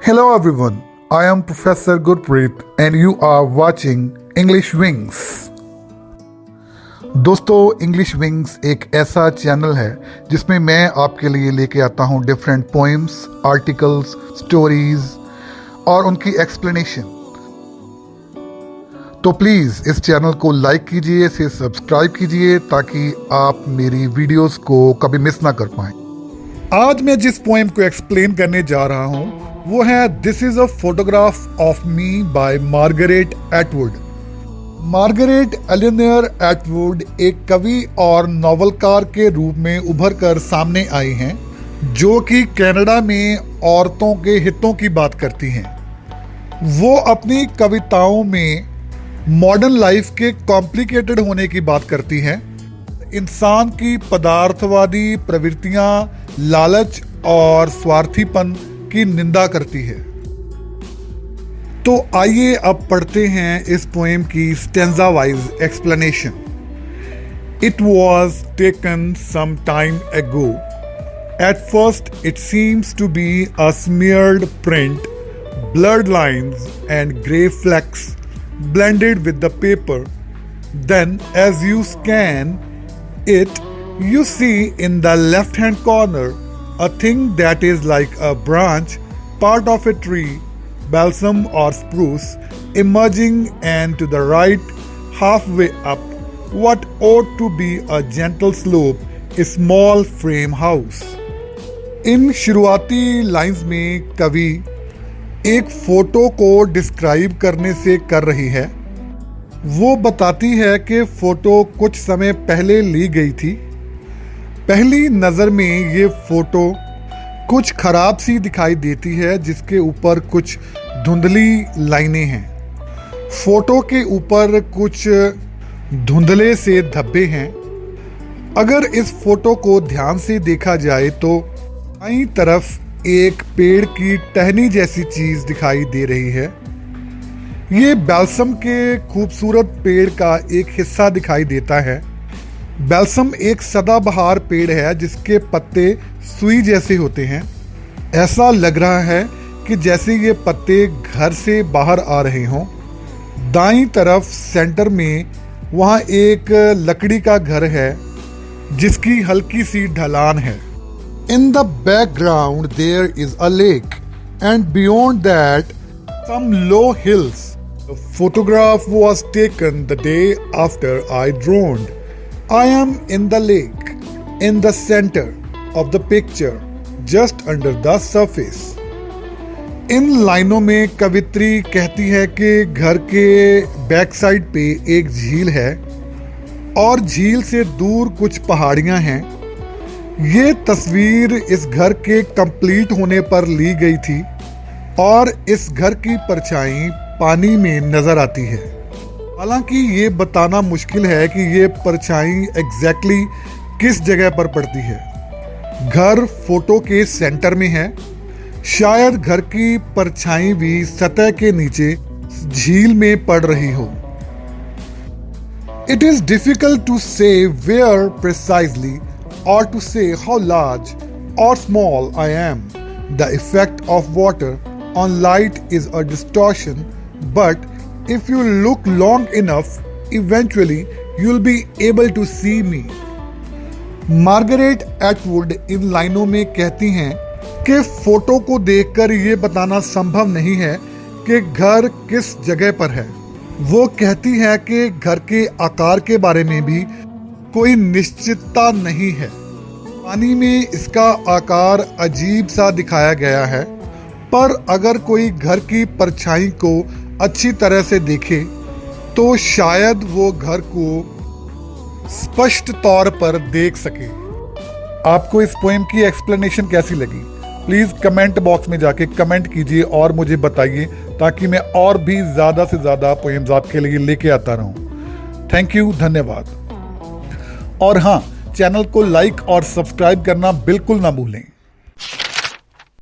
Hello everyone, I am Professor Gurpreet and you are watching English Wings। दोस्तों, English wings एक ऐसा channel है जिसमें मैं आपके लिए लेके आता हूँ डिफरेंट पोइम्स, आर्टिकल्स, स्टोरीज और उनकी एक्सप्लेनेशन। तो प्लीज़ इस चैनल को लाइक कीजिए, इसे सब्सक्राइब कीजिए ताकि आप मेरी वीडियोस को कभी मिस ना कर पाएं। आज मैं जिस पोएम को एक्सप्लेन करने जा रहा हूँ वो है this is a photograph of me by Margaret Atwood. Margaret Eleanor Atwood एक कवि और नॉवलकार के रूप में उभर कर सामने आई हैं, जो कि कनाडा में औरतों के हितों की बात करती हैं। वो अपनी कविताओं में मॉडर्न लाइफ के कॉम्प्लिकेटेड होने की बात करती हैं, इंसान की पदार्थवादी प्रवृत्तियां, लालच और स्वार्थीपन की निंदा करती है। तो आइए अब पढ़ते हैं इस पोएम की stanza wise explanation. It was taken some time ago. At first it seems to be a smeared print, blurred lines and grey flecks blended with the paper. Then as you scan it, you see in the left-hand corner a thing that is like a branch, part of a tree, balsam or spruce, emerging, and to the right, halfway up, what ought to be a gentle slope, a small frame house. इन शुरुआती lines में कवि एक photo को describe करने से कर रही है। वो बताती है कि फोटो कुछ समय पहले ली गई थी। पहली नज़र में ये फोटो कुछ खराब सी दिखाई देती है, जिसके ऊपर कुछ धुंधली लाइनें हैं। फोटो के ऊपर कुछ धुंधले से धब्बे हैं। अगर इस फोटो को ध्यान से देखा जाए तो बाईं तरफ एक पेड़ की टहनी जैसी चीज दिखाई दे रही है। ये बैल्सम के खूबसूरत पेड़ का एक हिस्सा दिखाई देता है। बैल्सम एक सदाबहार पेड़ है जिसके पत्ते सुई जैसे होते हैं। ऐसा लग रहा है कि जैसे ये पत्ते घर से बाहर आ रहे हों। दाईं तरफ सेंटर में वहाँ एक लकड़ी का घर है जिसकी हल्की सी ढलान है। In the background there is a lake and beyond that some low hills. The photograph was taken the day after I drowned. I am in the lake, in the center of the picture, just under the surface. इन लाइनों में कवित्री कहती है कि घर के back side पे एक झील है और झील से दूर कुछ पहाड़ियां हैं। ये तस्वीर इस घर के कंप्लीट होने पर ली गई थी और इस घर की परछाई पानी में नजर आती है। हालांकि ये बताना मुश्किल है कि ये परछाई एग्जैक्टली किस जगह पर पड़ती है। घर फोटो के सेंटर में है। शायद घर की परछाई भी सतह के नीचे झील में पड़ रही हो। It is difficult to say where precisely or to say how large or small I am. The effect of water on light is a distortion, but if you look long enough, eventually you'll be able to see me. Margaret Atwood इन लाइनों में कहती हैं कि photo को देखकर ये बताना संभव नहीं है कि घर किस जगह पर है। वो कहती है कि घर के आकार के बारे में भी कोई निश्चितता नहीं है। पानी में इसका आकार अजीब सा दिखाया गया है, पर अगर कोई घर की परछाई को अच्छी तरह से देखे तो शायद वो घर को स्पष्ट तौर पर देख सके। आपको इस पोएम की एक्सप्लेनेशन कैसी लगी? प्लीज़ कमेंट बॉक्स में जाके कमेंट कीजिए और मुझे बताइए ताकि मैं और भी ज़्यादा से ज़्यादा पोएम्स आपके लिए लेके आता रहूं। थैंक यू, धन्यवाद। और हाँ, चैनल को लाइक और सब्सक्राइब करना बिल्कुल ना भूलें।